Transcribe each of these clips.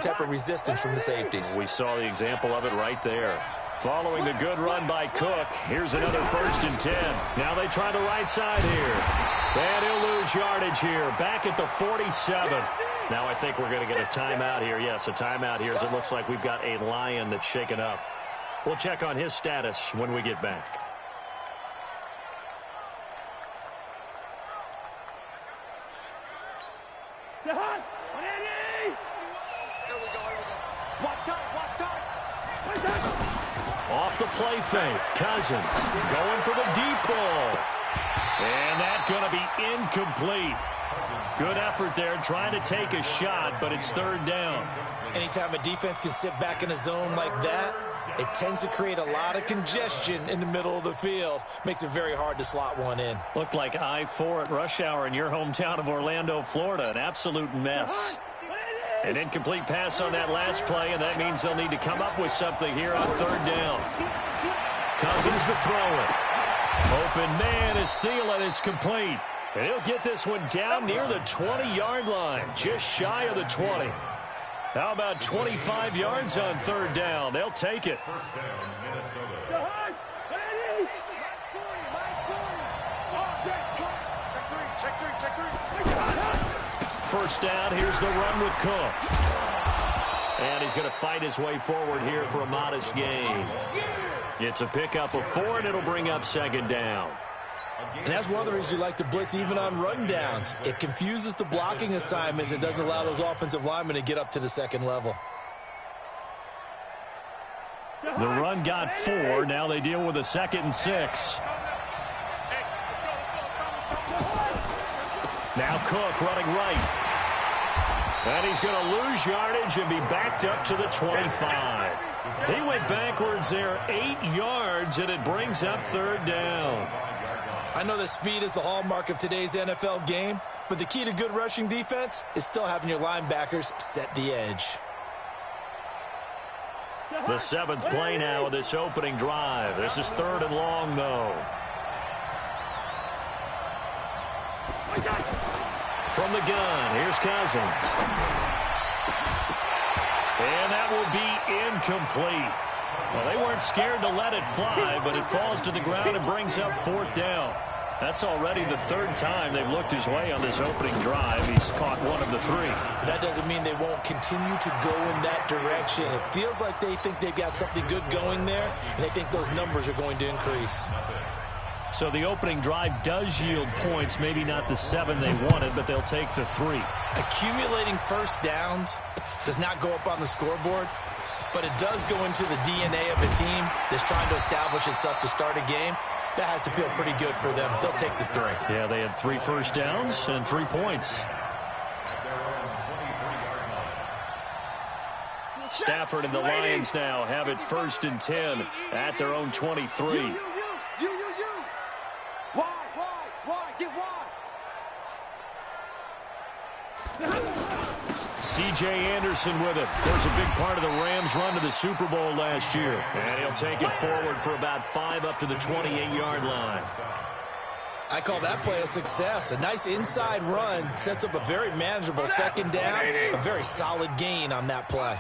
type of resistance from the safeties. We saw the example of it right there. Following the good run by Cook, here's another 1st and 10. Now they try the right side here. And he'll lose yardage here. Back at the 47. Now I think we're going to get a timeout here. Yes, a timeout here as it looks like we've got a Lion that's shaken up. We'll check on his status when we get back. Off the play fake. Cousins going for the deep ball. And that's going to be incomplete. Good effort there trying to take a shot, but it's 3rd down. Anytime a defense can sit back in a zone like that, it tends to create a lot of congestion in the middle of the field. Makes it very hard to slot one in. Looked like I-4 at rush hour in your hometown of Orlando, Florida. An absolute mess. An incomplete pass on that last play, and that means they'll need to come up with something here on 3rd down. Cousins to throw it. Open man is Thielen. It's complete. And he'll get this one down near the 20-yard line, just shy of the 20. How about 25 yards on 3rd down? They'll take it. First down, here's the run with Cook. And he's going to fight his way forward here for a modest gain. It's a pickup of 4, and it'll bring up 2nd down. And that's one of the reasons you like to blitz even on run downs. It confuses the blocking assignments and doesn't allow those offensive linemen to get up to the 2nd level. The run got 4. Now they deal with a 2nd and 6. Now Cook running right. And he's going to lose yardage and be backed up to the 25. He went backwards there 8 yards, and it brings up 3rd down. I know that speed is the hallmark of today's NFL game, but the key to good rushing defense is still having your linebackers set the edge. The 7th play now of this opening drive. This is 3rd and long, though. From the gun, here's Cousins. And that will be incomplete. Well, they weren't scared to let it fly, but it falls to the ground and brings up 4th down. That's already the 3rd time they've looked his way on this opening drive. He's caught 1 of the 3. That doesn't mean they won't continue to go in that direction. It feels like they think they've got something good going there, and they think those numbers are going to increase. So the opening drive does yield points, maybe not the 7 they wanted, but they'll take the 3. Accumulating first downs does not go up on the scoreboard, but it does go into the DNA of a team that's trying to establish itself to start a game. That has to feel pretty good for them. They'll take the 3. Yeah, they had 3 first downs and 3 points. Stafford and the Lions now have it 1st and 10 at their own 23. C.J. Anderson with it. Of course, a big part of the Rams' run to the Super Bowl last year. And he'll take it forward for about 5 up to the 28-yard line. I call that play a success. A nice inside run sets up a very manageable 2nd down. A very solid gain on that play.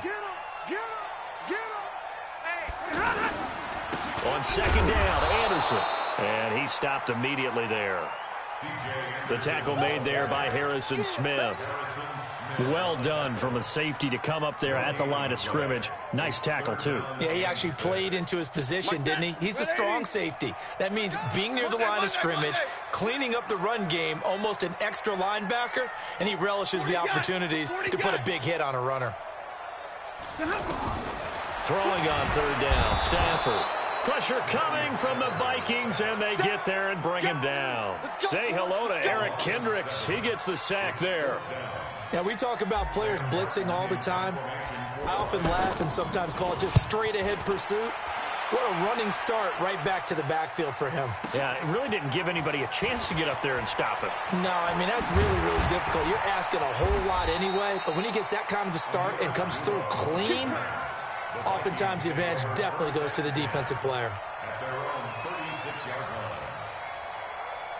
On 2nd down, Anderson. And he stopped immediately there. The tackle made there by Harrison Smith. Well done from a safety to come up there at the line of scrimmage. Nice tackle, too. Yeah, he actually played into his position, didn't he? He's the strong safety. That means being near the line of scrimmage, cleaning up the run game, almost an extra linebacker, and he relishes the opportunities to put a big hit on a runner. Throwing on 3rd down, Stafford. Pressure coming from the Vikings, and they get there and bring him down. Say hello to Eric Kendricks. He gets the sack there. Now, we talk about players blitzing all the time. I often laugh and sometimes call it just straight-ahead pursuit. What a running start right back to the backfield for him. Yeah, it really didn't give anybody a chance to get up there and stop him. No, I mean, that's really, really difficult. You're asking a whole lot anyway, but when he gets that kind of a start and comes through clean, oftentimes the advantage definitely goes to the defensive player.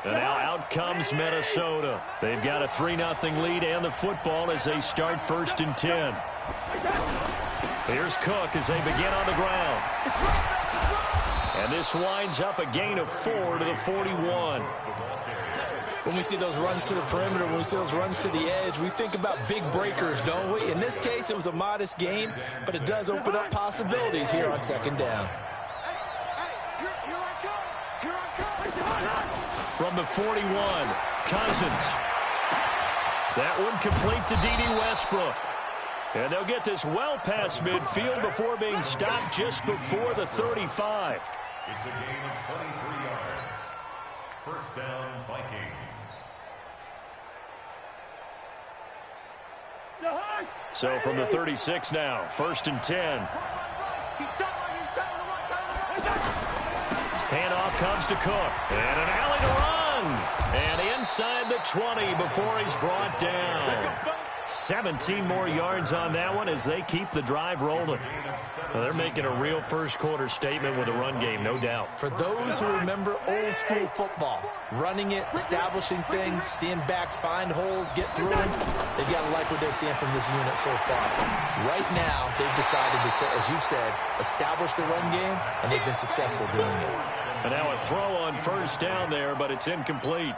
And now out comes Minnesota. They've got a 3-0 lead and the football as they start 1st and 10. Here's Cook as they begin on the ground. And this winds up a gain of 4 to the 41. When we see those runs to the perimeter, when we see those runs to the edge, we think about big breakers, don't we? In this case, it was a modest gain, but it does open up possibilities here on second down. From the 41, Cousins. That one complete to D.D. Westbrook. And they'll get this well past midfield before being stopped just before the 35. It's a gain of 23 yards. First down, Vikings. So from the 36 now, 1st and 10. Handoff comes to Cook. And an alley to run. And inside the 20 before he's brought down. 17 more yards on that one as they keep the drive rolling. Well, they're making a real first-quarter statement with a run game, no doubt. For those who remember old-school football, running it, establishing things, seeing backs find holes, get through them, they've got to like what they're seeing from this unit so far. Right now, they've decided to, as you said, establish the run game, and they've been successful doing it. And now a throw on first down there, but it's incomplete.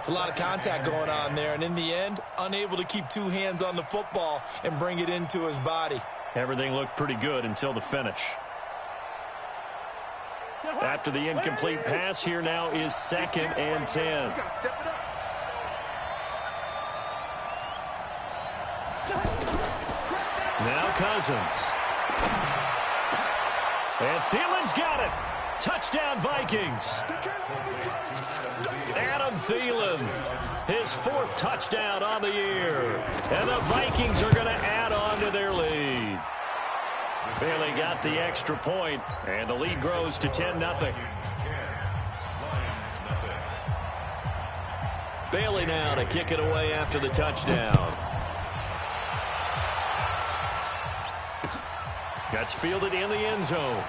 It's a lot of contact going on there, and in the end, unable to keep two hands on the football and bring it into his body. Everything looked pretty good until the finish. After the incomplete pass, here now is 2nd and 10. Now Cousins. And Thielen's got it. Touchdown, Vikings. Adam Thielen, his 4th touchdown on the year. And the Vikings are going to add on to their lead. Bailey got the extra point, and the lead grows to 10-0. Bailey now to kick it away after the touchdown. That's fielded in the end zone.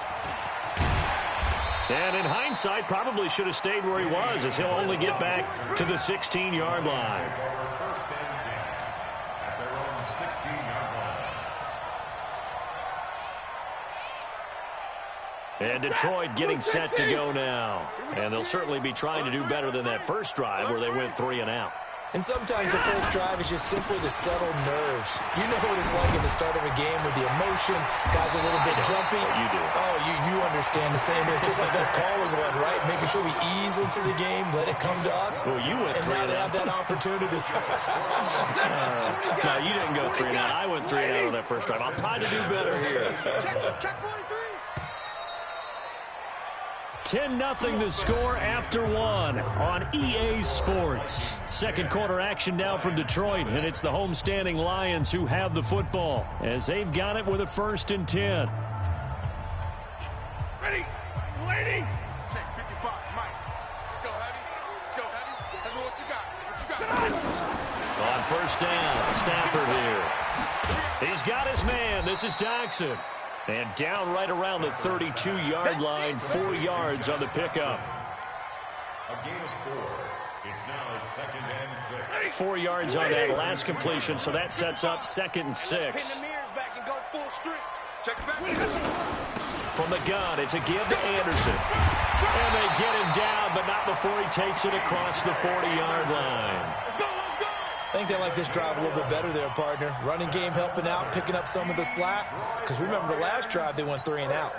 And in hindsight, probably should have stayed where he was, as he'll only get back to the 16-yard line. And Detroit getting set to go now. And they'll certainly be trying to do better than that first drive where they went 3 and out. And sometimes the first drive is just simply to settle nerves. You know what it's like at the start of a game with the emotion. Guys are a little bit jumpy. You do. Oh, you understand the same. It's just like us calling one, right? Making sure we ease into the game, let it come to us. Well, you went 3 and out. And now they have that opportunity. No, you didn't go 3 and out. I went 3 and out on that first drive. I'll try to do better here. Check 43. 10-0 the score after 1 on EA Sports. Second quarter action now from Detroit, and it's the homestanding Lions who have the football as they've got it with a 1st and 10. Ready, lady. Check 55, Mike. Let's go heavy. Let's go heavy. Tell me what you got. On first down, Stafford here. He's got his man. This is Jackson. And down right around the 32-yard line, 4 yards on the pickup. A gain of 4. It's now 2nd and 6. 4 yards on that last completion, so that sets up 2nd and 6. From the gun, it's a give to Anderson. And they get him down, but not before he takes it across the 40-yard line. I think they like this drive a little bit better there, partner. Running game helping out, picking up some of the slack. Because remember, the last drive, they went 3 and out.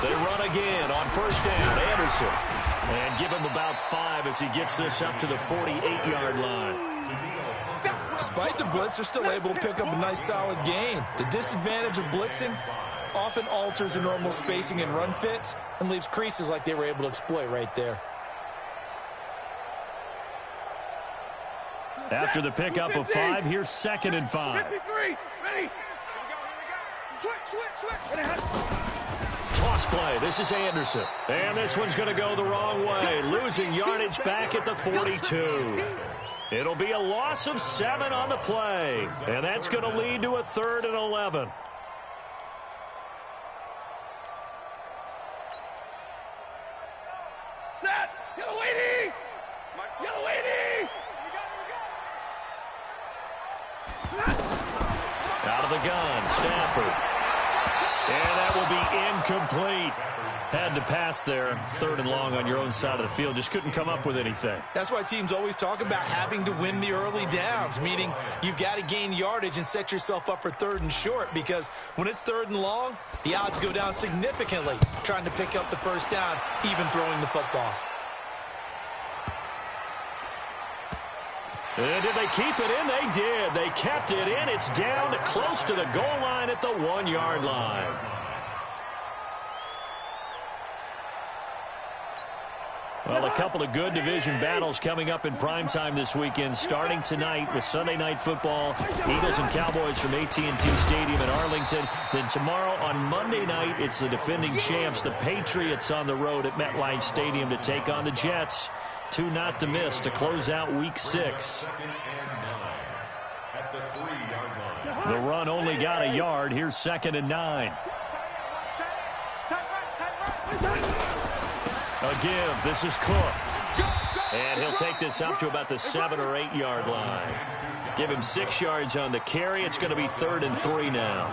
They run again on first down, Anderson. And give him about 5 as he gets this up to the 48-yard line. Despite the blitz, they're still able to pick up a nice, solid gain. The disadvantage of blitzing often alters the normal spacing and run fits and leaves creases like they were able to exploit right there. After the pickup of 5, here's 2nd and 5. Ready. Switch. Toss play. This is Anderson. And this one's going to go the wrong way. Losing yardage back at the 42. It'll be a loss of 7 on the play. And that's going to lead to a 3rd and 11. the gun, Stafford. And that will be incomplete. Had to pass there, 3rd and long on your own side of the field. Just couldn't come up with anything. That's why teams always talk about having to win the early downs, meaning you've got to gain yardage and set yourself up for 3rd and short, because when it's 3rd and long, the odds go down significantly trying to pick up the first down, even throwing the football. And did they keep it in? They did. They kept it in. It's down close to the goal line at the 1-yard line. Well, a couple of good division battles coming up in primetime this weekend, starting tonight with Sunday Night Football. Eagles and Cowboys from AT&T Stadium in Arlington. Then tomorrow on Monday night, it's the defending champs, the Patriots, on the road at MetLife Stadium to take on the Jets. 2 not to miss to close out Week 6. The run only got a yard. Here's 2nd and 9. A give. This is Cook. And he'll take this up to about the 7 or 8 yard line. Give him 6 yards on the carry. It's going to be 3rd and 3 now.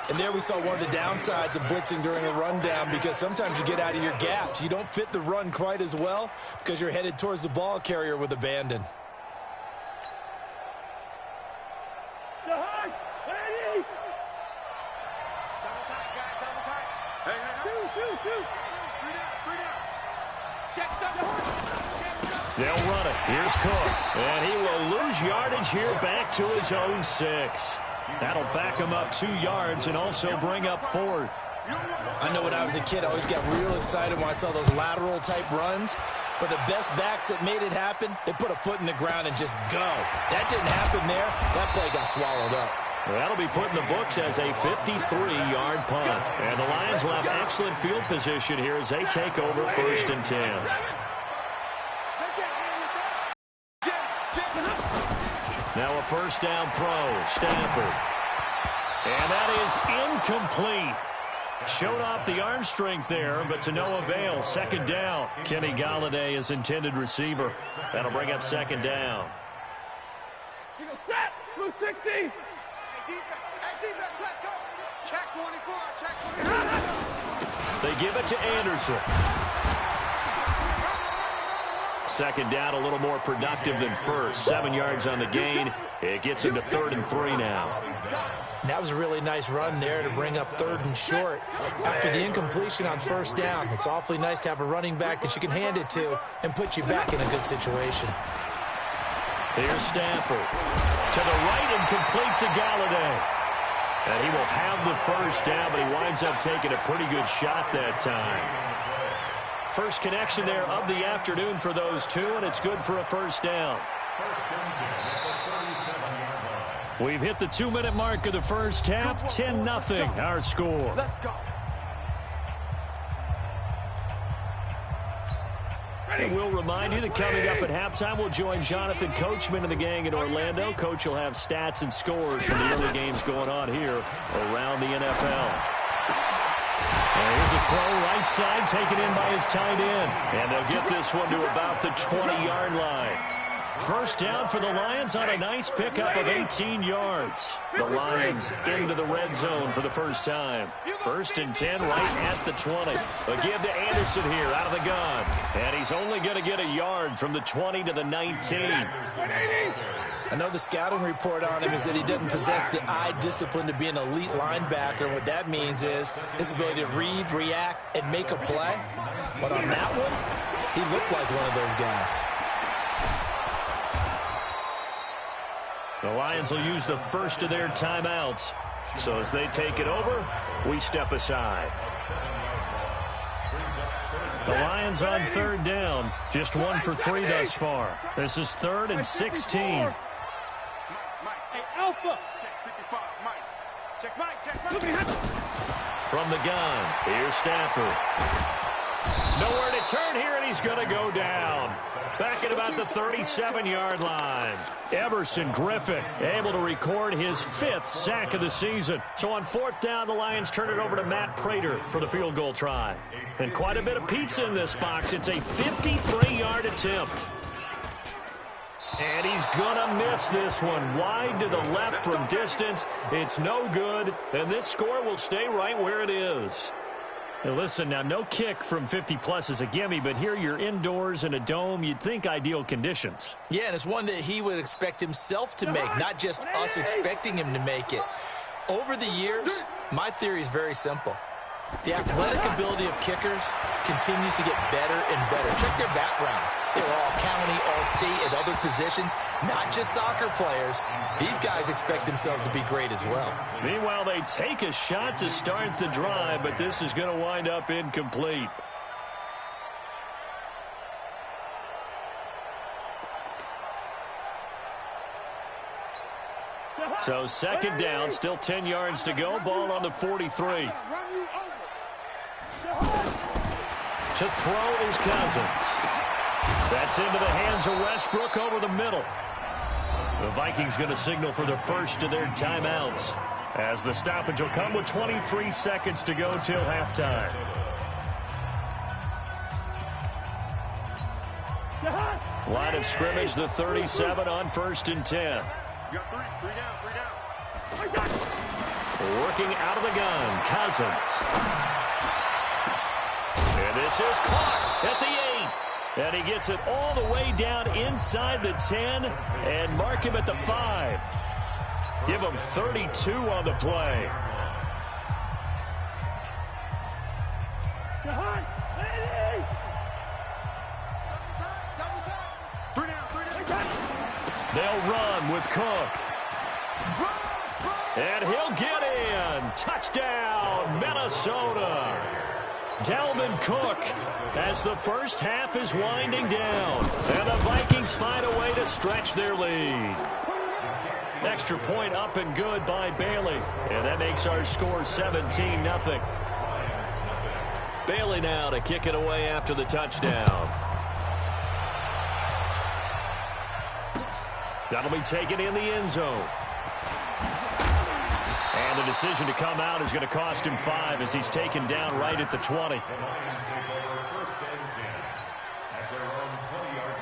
And there we saw one of the downsides of blitzing during a rundown, because sometimes you get out of your gaps. You don't fit the run quite as well because you're headed towards the ball carrier with abandon. They'll run it. Here's Cook. And he will lose yardage here back to his own 6. That'll back him up 2 yards and also bring up 4th. I know when I was a kid, I always got real excited when I saw those lateral-type runs. But the best backs that made it happen, they put a foot in the ground and just go. That didn't happen there. That play got swallowed up. That'll be put in the books as a 53-yard punt. And the Lions will have excellent field position here as they take over 1st and 10. Now a 1st down throw, Stafford. And that is incomplete. Showed off the arm strength there, but to no avail. 2nd down. Kenny Golladay is intended receiver. That'll bring up 2nd down. Blue 60. Hey, defense, let's go. Check 24, check 24. They give it to Anderson. 2nd down, a little more productive than 1st. 7 yards on the gain. It gets him to 3rd and 3 now. And that was a really nice run there to bring up 3rd and short. After the incompletion on 1st down, it's awfully nice to have a running back that you can hand it to and put you back in a good situation. Here's Stafford. To the right and complete to Golladay. And he will have the 1st down, but he winds up taking a pretty good shot that time. First connection there of the afternoon for those two, and it's good for a 1st down. We've hit the 2-minute mark of the first half. 10-0 our score. Let's go. And we'll remind you that coming up at halftime, we'll join Jonathan Coachman and the gang in Orlando. Coach will have stats and scores from the early games going on here around the NFL. And here's a throw right side taken in by his tight end. And they'll get this one to about the 20-yard line. 1st down for the Lions on a nice pickup of 18 yards. The Lions into the red zone for the first time. 1st and 10 right at the 20. A give to Anderson here out of the gun. And he's only going to get a yard from the 20 to the 19. I know the scouting report on him is that he doesn't possess the eye discipline to be an elite linebacker. And what that means is his ability to read, react, and make a play. But on that one, he looked like one of those guys. The Lions will use the first of their timeouts. So as they take it over, we step aside. The Lions on 3rd down. Just 1 for 3 thus far. This is 3rd and 16. Hey, Alpha. Check 55, Mike. Check Mike, check Mike. From the gun, here's Stafford. Nowhere to turn here, and he's going to go down. Back at about the 37-yard line. Everson Griffin able to record his 5th sack of the season. So on 4th down, the Lions turn it over to Matt Prater for the field goal try. And quite a bit of pizza in this box. It's a 53-yard attempt. And he's gonna miss this one. Wide to the left from distance. It's no good, and this score will stay right where it is. Now listen, now no kick from 50-plus is a gimme, but here you're indoors in a dome. You'd think ideal conditions. Yeah, and it's one that he would expect himself to make, not just us expecting him to make it. Over the years, my theory is very simple. The athletic ability of kickers continues to get better and better. Check their backgrounds. They were all county, all state, at other positions, not just soccer players. These guys expect themselves to be great as well. Meanwhile, they take a shot to start the drive, but this is going to wind up incomplete. So second down, still 10 yards to go. Ball on the 43. To throw is Cousins. That's into the hands of Westbrook over the middle. The Vikings going to signal for the first of their timeouts, as the stoppage will come with 23 seconds to go till halftime. Line of scrimmage, the 37 on 1st and 10. You got three down. Working out of the gun, Cousins. And this is caught at the 8. And he gets it all the way down inside the 10 and mark him at the 5. Give him 32 on the play. They'll run with Cook. And he'll get in. Touchdown, Minnesota. Dalvin Cook as the first half is winding down. And the Vikings find a way to stretch their lead. Extra point up and good by Bailey. And that makes our score 17-0. Bailey now to kick it away after the touchdown. That'll be taken in the end zone. And the decision to come out is going to cost him 5 as he's taken down right at the 20. The Lions take over 1st and 10 at their own 20-yard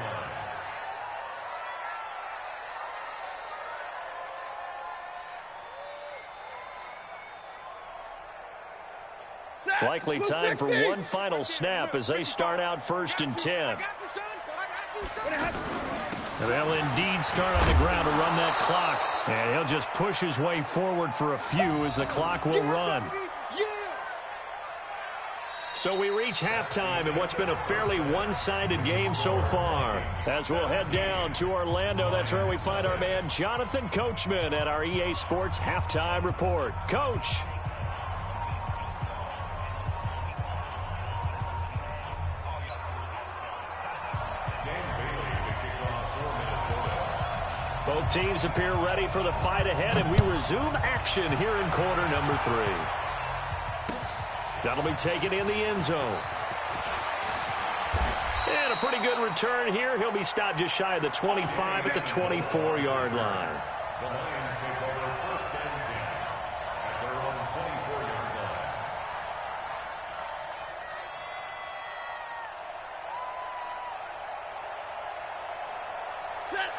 line. Likely time for one final snap as they start out 1st and 10. They'll indeed start on the ground to run that clock. And he'll just push his way forward for a few as the clock will run. So we reach halftime in what's been a fairly one-sided game so far. As we'll head down to Orlando, that's where we find our man Jonathan Coachman at our EA Sports Halftime Report. Coach. Both teams appear ready for the fight ahead, and we resume action here in quarter number 3. That'll be taken in the end zone. And a pretty good return here. He'll be stopped just shy of the 25 at the 24-yard line. The Lions take over 1st and 10 at their own 24-yard line.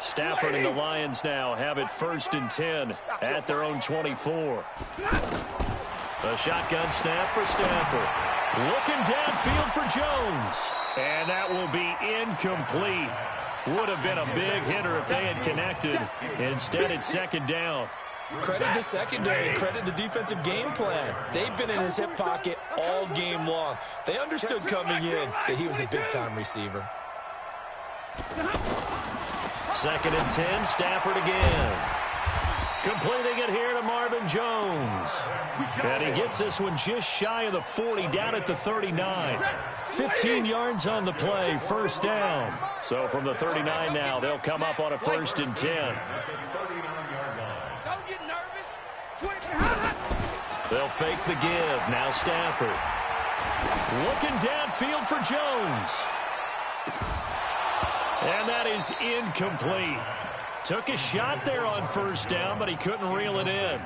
Stafford and the Lions now have it 1st and 10 at their own 24. A shotgun snap for Stafford. Looking downfield for Jones. And that will be incomplete. Would have been a big hitter if they had connected. Instead, it's 2nd down. Credit the secondary, credit the defensive game plan. They've been in his hip pocket all game long. They understood coming in that he was a big-time receiver. 2nd and 10, Stafford again. Completing it here to Marvin Jones. And he gets this one just shy of the 40, down at the 39. 15 yards on the play, 1st down. So from the 39 now, they'll come up on a 1st and 10. Don't get nervous. They'll fake the give. Now Stafford. Looking downfield for Jones. And that is incomplete. Took a shot there on 1st down, but he couldn't reel it in.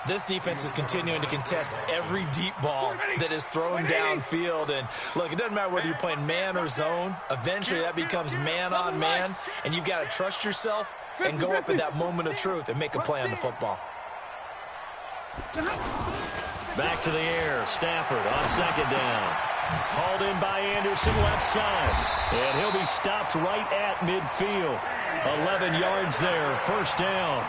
This defense is continuing to contest every deep ball that is thrown downfield. And, look, it doesn't matter whether you're playing man or zone. Eventually, that becomes man on man, and you've got to trust yourself and go up in that moment of truth and make a play on the football. Back to the air. Stafford on second down. Hauled in by Anderson, left side. And he'll be stopped right at midfield. 11 yards there, first down.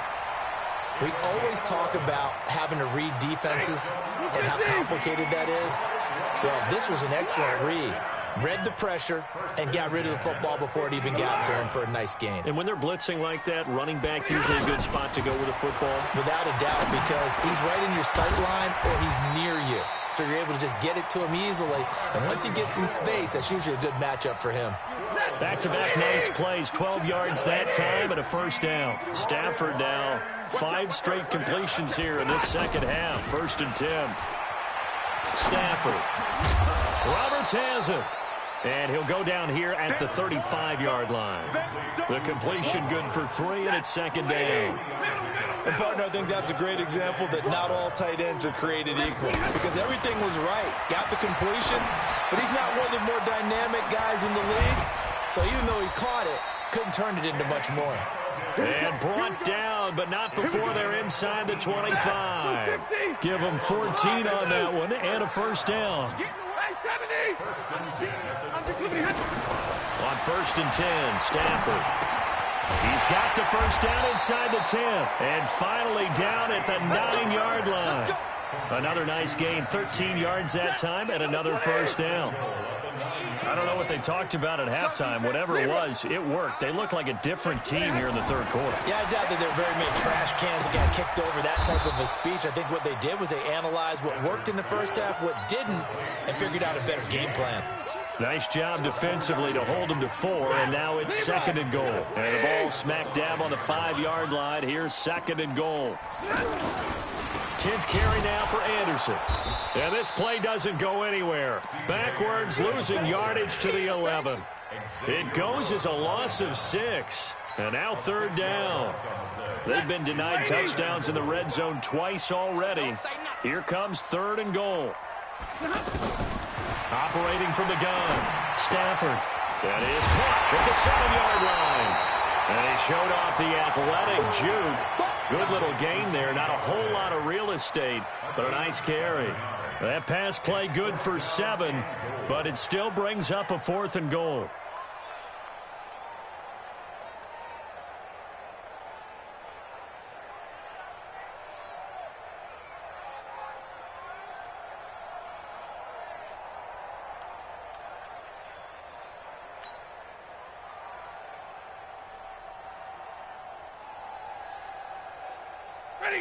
We always talk about having to read defenses and how complicated that is. Well, this was an excellent read. Read the pressure and got rid of the football before it even got to him for a nice gain. And when they're blitzing like that, running back usually a good spot to go with the football? Without a doubt, because he's right in your sight line or he's near you. So you're able to just get it to him easily. And once he gets in space, that's usually a good matchup for him. Back-to-back nice plays, 12 yards that time and a first down. Stafford now, 5 straight completions here in this second half. 1st and 10. Stafford. Roberts has it. And he'll go down here at the 35-yard line. The completion good for 3, and it's second down. And, partner, I think that's a great example that not all tight ends are created equal. Because everything was right. Got the completion, but he's not one of the more dynamic guys in the league. So even though he caught it, couldn't turn it into much more. And brought down, but not before they're inside the 25. Give them 14 on that one, and a first down. On 1st and 10, Stafford. He's got the first down inside the 10. And finally down at the 9-yard line. Another nice gain, 13 yards that time, and another first down. I don't know what they talked about at halftime. Whatever it was, it worked. They look like a different team here in the third quarter. Yeah, I doubt that there are very many trash cans that got kicked over that type of a speech. I think what they did was they analyzed what worked in the first half, what didn't, and figured out a better game plan. Nice job defensively to hold them to 4, and now it's 2nd and goal. And the ball smack dab on the 5-yard line. Here's 2nd and goal. 10th carry now for Anderson. And this play doesn't go anywhere. Backwards, losing yardage to the 11. It goes as a loss of 6. And now 3rd down. They've been denied touchdowns in the red zone twice already. Here comes 3rd and goal. Operating from the gun, Stafford. That is caught at the 7-yard line. And he showed off the athletic juke. Good little gain there. Not a whole lot of real estate, but a nice carry. That pass play good for 7, but it still brings up a 4th and goal.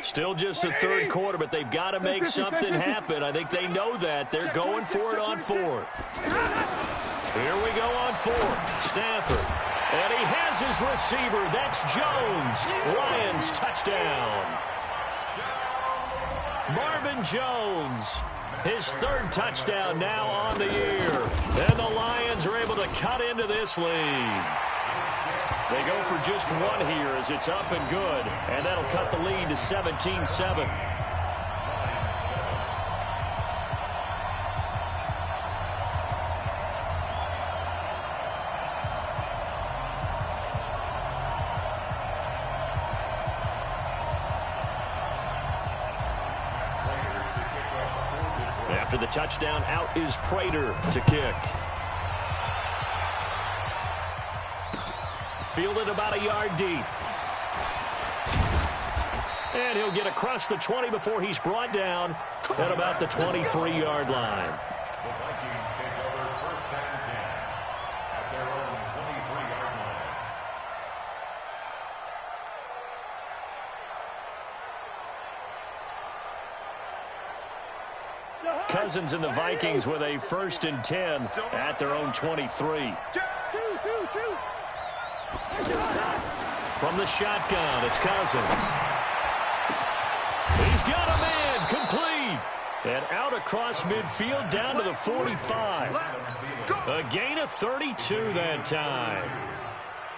Still just the third quarter, but they've got to make something happen. I think they know that. They're going for it on 4th. Here we go on 4th. Stafford. And he has his receiver. That's Jones. Lions touchdown. Marvin Jones. His 3rd touchdown now on the year. And the Lions are able to cut into this lead. They go for just 1 here as it's up and good. And that'll cut the lead to 17-7. After the touchdown, out is Prater to kick. Fielded about a yard deep. And he'll get across the 20 before he's brought down at about the 23-yard line. The Vikings take over 1st and 10 at their own 23-yard line. Cousins and the Vikings with a 1st and 10 at their own 23. From the shotgun, it's Cousins. He's got a man, complete. And out across midfield, down to the 45. A gain of 32 that time.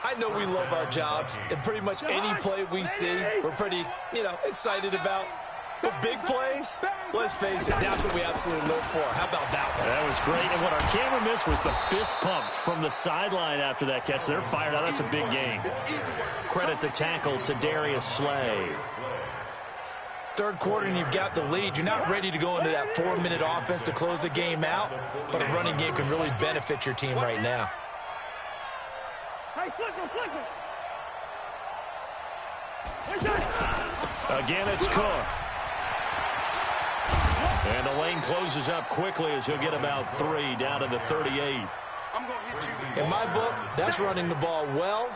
I know we love our jobs, and pretty much any play we see, we're pretty, excited about. But big plays, let's face it, that's what we absolutely live for. How about that one? That was great. And what our camera missed was the fist pump from the sideline after that catch. They're fired out. That's a big game. Credit the tackle to Darius Slay. Third quarter and you've got the lead. You're not ready to go into that 4-minute offense to close the game out, but a running game can really benefit your team right now. Again, it's Cook. And the lane closes up quickly as he'll get about 3 down to the 38. In my book, that's running the ball well,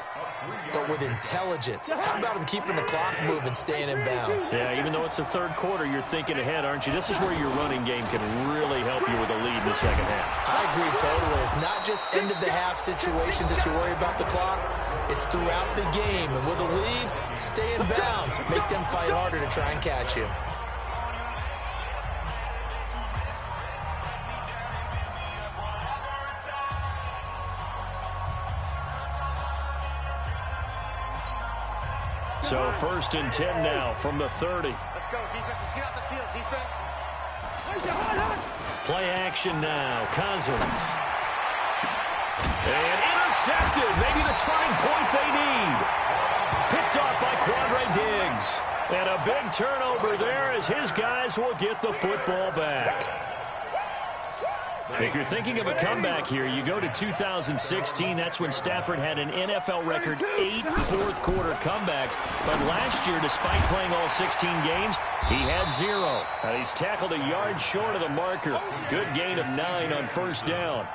but with intelligence. How about him keeping the clock moving, staying in bounds? Yeah, even though it's the third quarter, you're thinking ahead, aren't you? This is where your running game can really help you with a lead in the second half. I agree totally. It's not just end-of-the-half situations that you worry about the clock. It's throughout the game. And with a lead, stay in bounds. Make them fight harder to try and catch you. So 1st and 10 now from the 30. Let's go, defense. Let's get out the field, defense. Play action now. Cousins. And intercepted. Maybe the turning point they need. Picked off by Quandre Diggs. And a big turnover there as his guys will get the football back. If you're thinking of a comeback here, you go to 2016. That's when Stafford had an NFL record 8 fourth-quarter comebacks. But last year, despite playing all 16 games, he had 0. And he's tackled a yard short of the marker. Good gain of 9 on first down.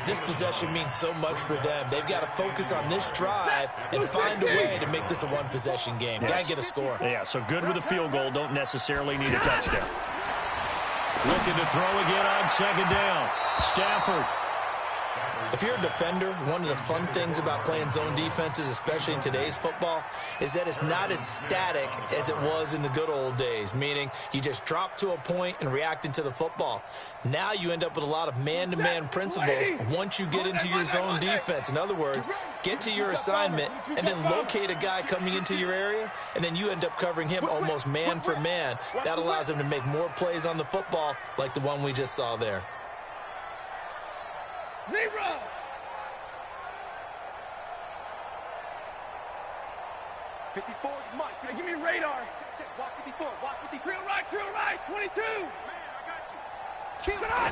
This possession means so much for them. They've got to focus on this drive and find a way to make this a one-possession game. Got to get a score. Yeah, so good with a field goal. Don't necessarily need a touchdown. Looking to throw again on second down. Stafford. If you're a defender, one of the fun things about playing zone defenses, especially in today's football, is that it's not as static as it was in the good old days, meaning you just drop to a point and reacted to the football. Now you end up with a lot of man-to-man principles once you get into your zone defense. In other words, get to your assignment and then locate a guy coming into your area, and then you end up covering him almost man for man. That allows him to make more plays on the football like the one we just saw there. 0. '54, Mike. Hey, give me radar. Check. Watch 54. Watch 53. Drill right. 22. Man, I got you. Keep it on.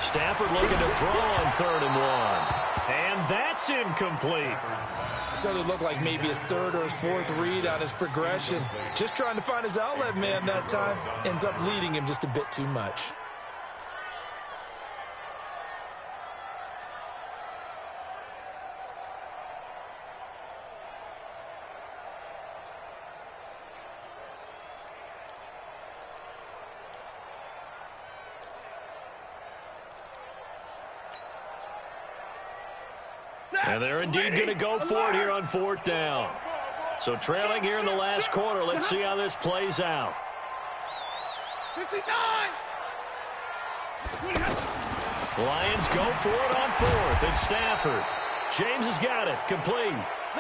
Stafford looking to throw on 3rd and 1. And that's incomplete. So it looked like maybe his 3rd or his 4th read on his progression. Just trying to find his outlet man that time. Ends up leading him just a bit too much. And they're indeed going to go for it here on 4th down. So trailing here in the last quarter. Let's see how this plays out. 59. Lions go for it on 4th. It's Stafford. James has got it. Complete.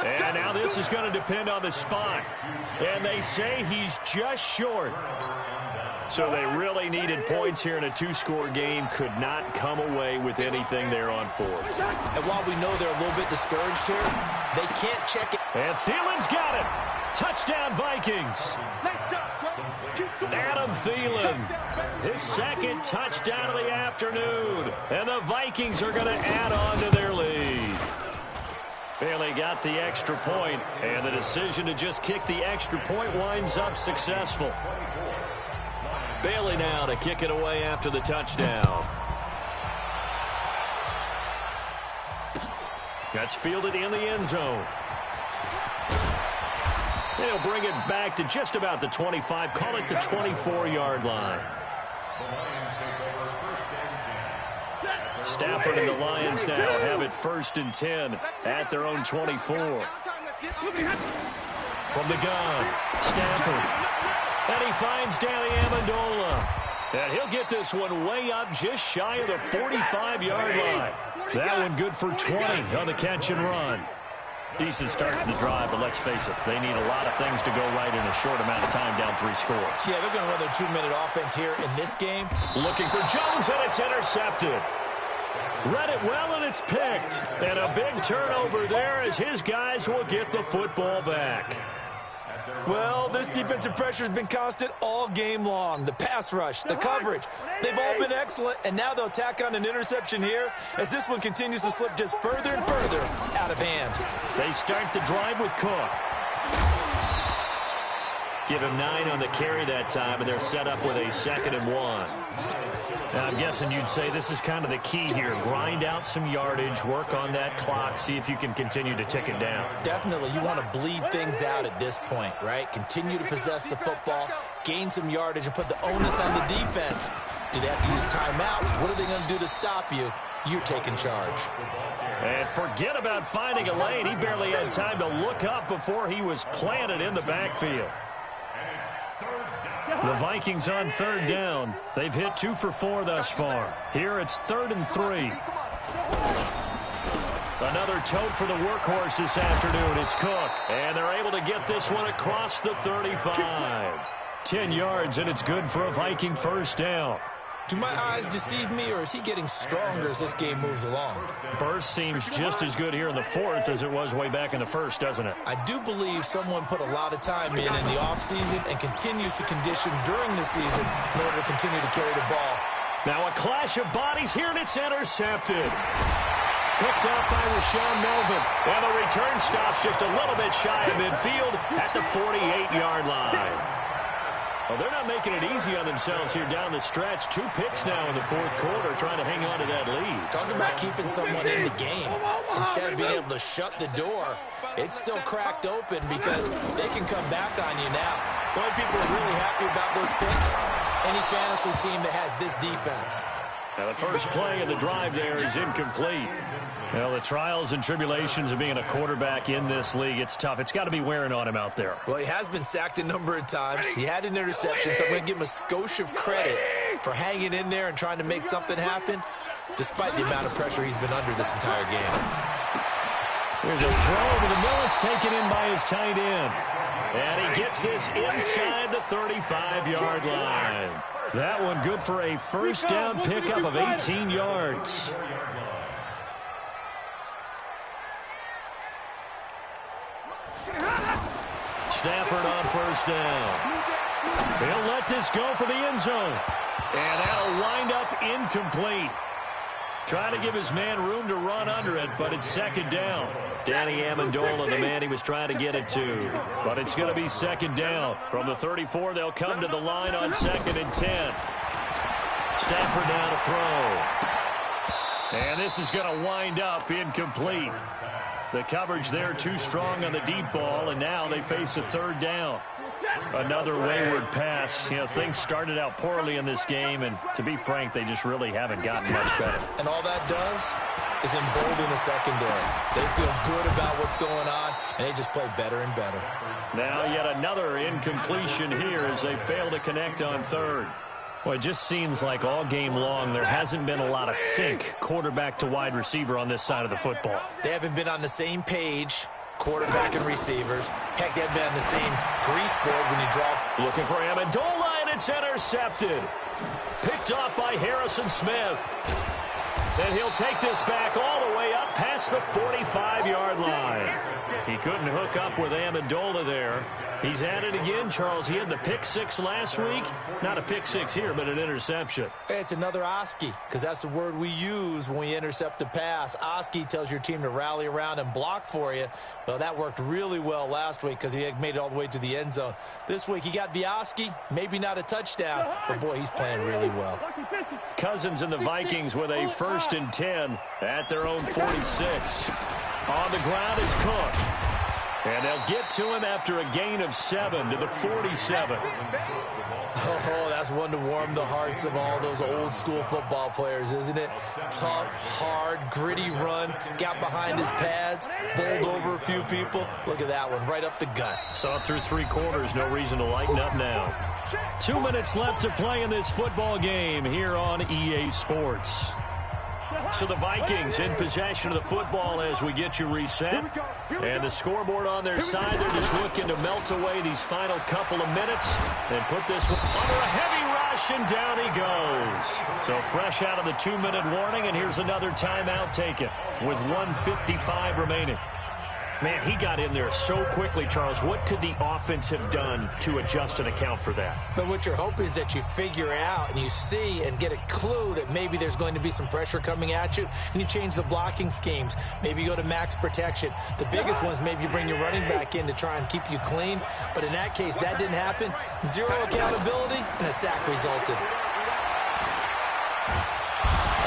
And now this is going to depend on the spot. And they say he's just short. So they really needed points here in a 2-score game. Could not come away with anything there on 4th. And while we know they're a little bit discouraged here, they can't check it. And Thielen's got it. Touchdown, Vikings. Adam Thielen, his 2nd touchdown of the afternoon. And the Vikings are going to add on to their lead. Bailey got the extra point, and the decision to just kick the extra point winds up successful. Bailey now to kick it away after the touchdown. That's fielded in the end zone. They'll bring it back to just about the 25, call it the 24-yard line. Stafford and the Lions now have it 1st and 10 at their own 24. From the gun, Stafford. And he finds Danny Amendola. And he'll get this one way up just shy of the 45-yard line. That one good for 20 on the catch and run. Decent start to the drive, but let's face it, they need a lot of things to go right in a short amount of time, down 3 scores. Yeah, they're going to run their 2-minute offense here in this game. Looking for Jones, and it's intercepted. Read it well, and it's picked. And a big turnover there as his guys will get the football back. Well, this defensive pressure has been constant all game long. The pass rush, the coverage, they've all been excellent, and now they'll tack on an interception here as this one continues to slip just further and further out of hand. They start the drive with Cook. Give him 9 on the carry that time, and they're set up with a 2nd and 1. Now, I'm guessing you'd say this is kind of the key here. Grind out some yardage, work on that clock, see if you can continue to tick it down. Definitely. You want to bleed things out at this point, right? Continue to possess the football, gain some yardage, and put the onus on the defense. Do they have to use timeouts? What are they going to do to stop you? You're taking charge. And forget about finding a lane. He barely had time to look up before he was planted in the backfield. The Vikings on 3rd down. They've hit 2 for 4 thus far. Here it's 3rd and 3. Another tote for the workhorse this afternoon. It's Cook. And they're able to get this one across the 35. 10 yards, and it's good for a Viking 1st down. Do my eyes deceive me, or is he getting stronger as this game moves along? Burst seems just as good here in the 4th as it was way back in the 1st, doesn't it? I do believe someone put a lot of time in the offseason and continues to condition during the season in order to continue to carry the ball. Now a clash of bodies here, and it's intercepted. Picked off by Rashawn Melvin. And the return stops just a little bit shy of midfield at the 48-yard line. Well, they're not making it easy on themselves here down the stretch. 2 picks now in the 4th quarter, trying to hang on to that lead. Talk about keeping someone in the game. Instead of being able to shut the door, it's still cracked open because they can come back on you now. The only people who are really happy about those picks, any fantasy team that has this defense. Now the first play of the drive there is incomplete. Well, the trials and tribulations of being a quarterback in this league, it's tough. It's got to be wearing on him out there. Well, he has been sacked a number of times. He had an interception, so I'm going to give him a skosh of credit for hanging in there and trying to make something happen, despite the amount of pressure he's been under this entire game. There's a throw over the middle. It's taken in by his tight end. And he gets this inside the 35-yard line. That one good for a 1st down pickup of 18 yards. Stafford on 1st down. He'll let this go for the end zone. And that'll wind up incomplete. Trying to give his man room to run under it, but it's 2nd down. Danny Amendola, the man he was trying to get it to. But it's going to be 2nd down. From the 34, they'll come to the line on 2nd and 10. Stafford now to throw. And this is going to wind up incomplete. The coverage there too strong on the deep ball, and now they face a 3rd down. Another wayward pass. You know, things started out poorly in this game, and to be frank, they just really haven't gotten much better. And all that does is embolden the secondary. They feel good about what's going on, and they just play better and better. Now yet another incompletion here as they fail to connect on 3rd. Well, it just seems like all game long there hasn't been a lot of sync quarterback to wide receiver on this side of the football. They haven't been on the same page, quarterback and receivers. Heck, they haven't been on the same grease board when you draw. Looking for Amendola, and it's intercepted. Picked off by Harrison Smith. And he'll take this back all the way up past the 45-yard line. He couldn't hook up with Amendola there. He's at it again, Charles. He had the pick 6 last week. Not a pick 6 here, but an interception. It's another Oski, because that's the word we use when we intercept a pass. Oski tells your team to rally around and block for you. Well, that worked really well last week because he had made it all the way to the end zone. This week, he got the Oski, maybe not a touchdown, but boy, he's playing really well. Cousins and the Vikings with a 1st and 10 at their own 46. On the ground is Cook. And they'll get to him after a gain of 7 to the 47. Oh, that's one to warm the hearts of all those old school football players, isn't it? Tough, hard, gritty run, got behind his pads, bowled over a few people. Look at that one, right up the gut. Saw through 3 quarters, no reason to lighten up now. 2 minutes left to play in this football game here on EA Sports. So the Vikings in possession of the football as we get you reset. And the scoreboard on their side, they're just looking to melt away these final couple of minutes and put this one under a heavy rush, and down he goes. So fresh out of the 2-minute warning, and here's another timeout taken with 1:55 remaining. Man, he got in there so quickly, Charles. What could the offense have done to adjust and account for that? But what you're hoping is that you figure out and you see and get a clue that maybe there's going to be some pressure coming at you, and you change the blocking schemes. Maybe you go to max protection. The biggest one is maybe you bring your running back in to try and keep you clean. But in that case, that didn't happen. Zero accountability, and a sack resulted.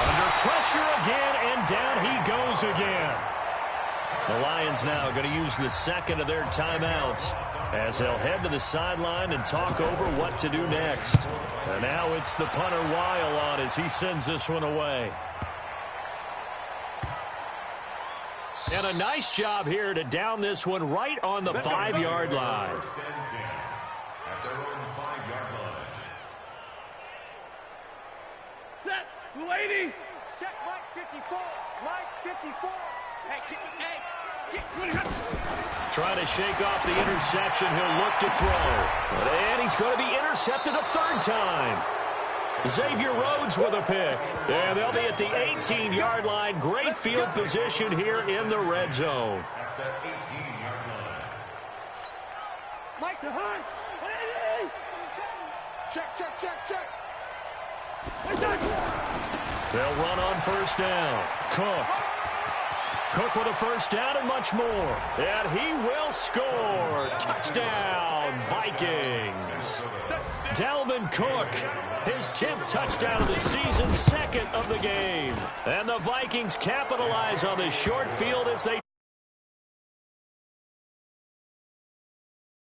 Under pressure again, and down he goes again. The Lions now going to use the second of their timeouts as they'll head to the sideline and talk over what to do next. And now it's the punter Weil on as he sends this one away. And a nice job here to down this one right on the 5-yard line. At their own 5-yard line. Set. 280. Check Mike 54. Mike 54. Hey, Trying to shake off the interception. He'll look to throw. And he's going to be intercepted a third time. Xavier Rhodes with a pick. And they'll be at the 18-yard line. Great field position here in the red zone. At the 18-yard line. Mike to high. Check. They'll run on first down. Cook with a first down and much more. And he will score. Touchdown, Vikings. Dalvin Cook, his 10th touchdown of the season, second of the game. And the Vikings capitalize on this short field as they